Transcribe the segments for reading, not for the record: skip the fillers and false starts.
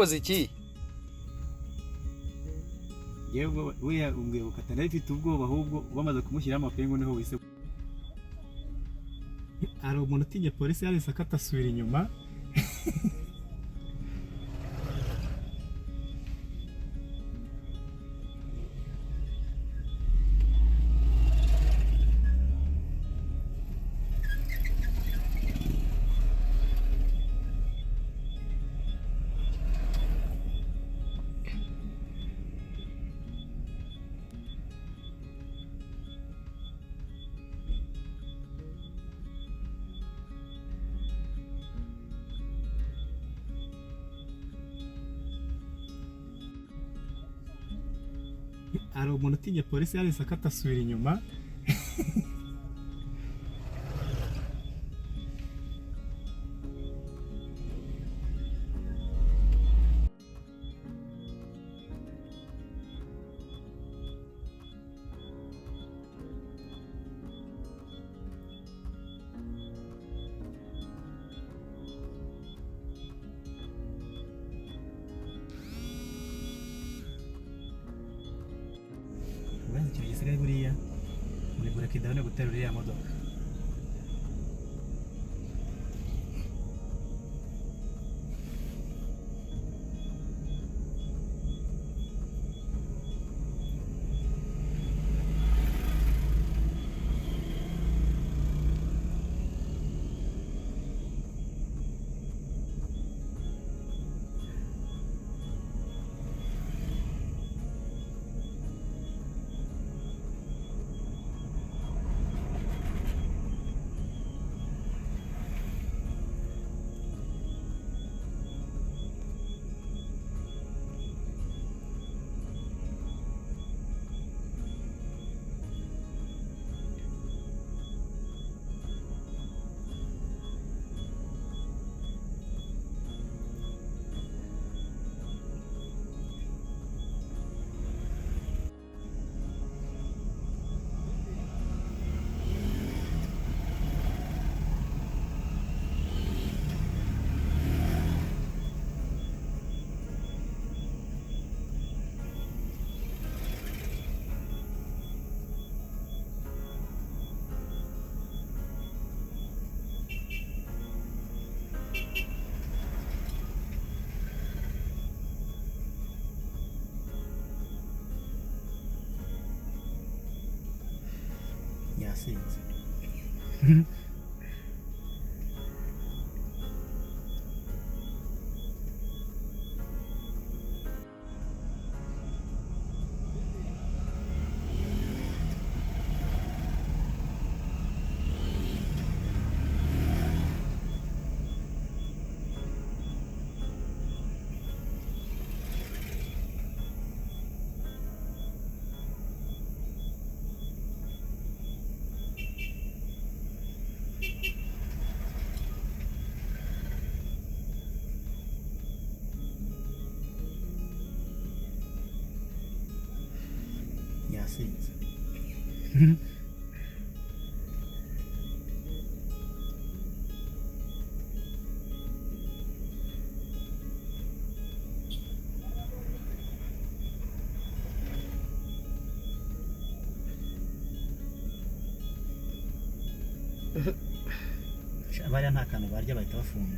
wakoze iki? yewe we umbwiye gukata nari mfite ubwoba ahubwo bamaze kumushyiraho amapingu niho wise hari umuntu utinya polisi yahise akata asubira inyuma hari umuntu utinya polisi yahise akata asubira inyuma ubanza ikintu gisigaye buriya muri bureka idahane guterura iriya modoka yasinze yasinze bariya nta kantu barya bahita bafunga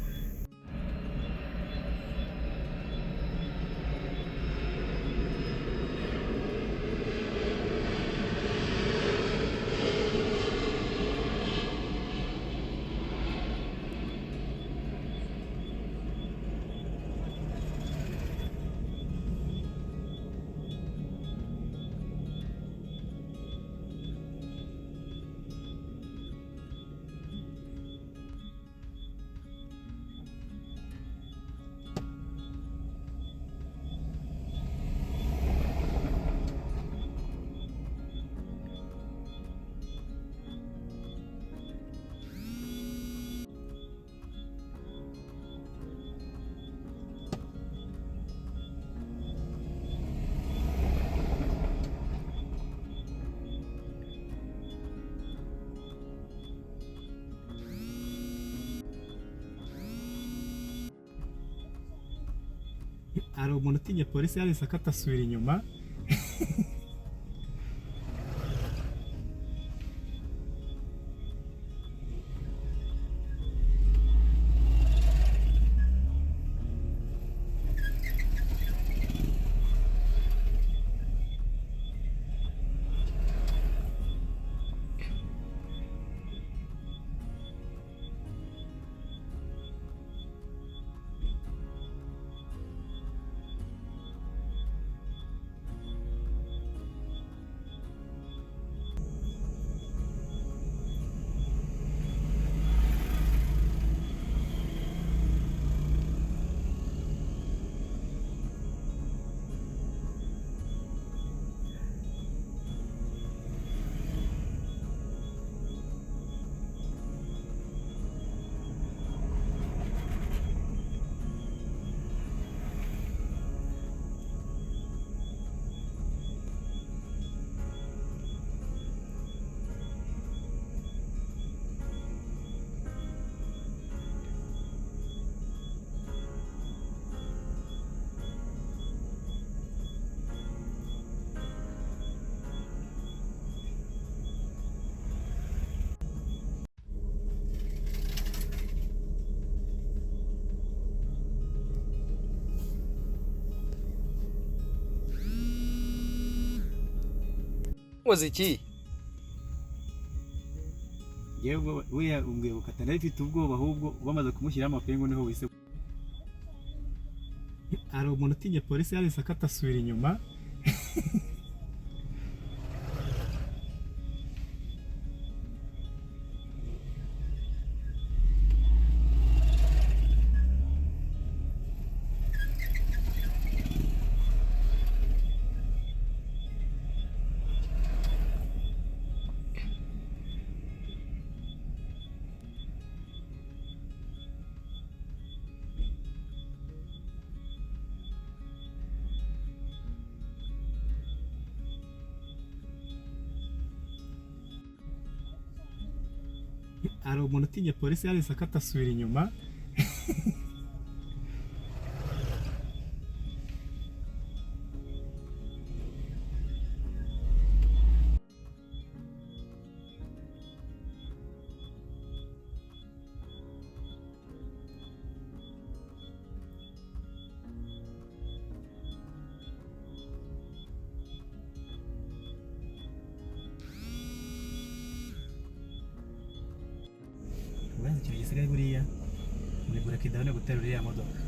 hari umuntu utinya polisi yahise akata asubira inyuma. Umuziki yewe we umbwiye gukata ndabifite ubwoba ahubwo bamaze kumushyiraho amapingu niho wise. Hari umuntu utinya polisi yahise akata asubira inyuma. Hari umuntu utinya polisi yahise akata asubira inyuma. Ikintu gisigaye buriya ni kureka idahane guterura iriya modoka.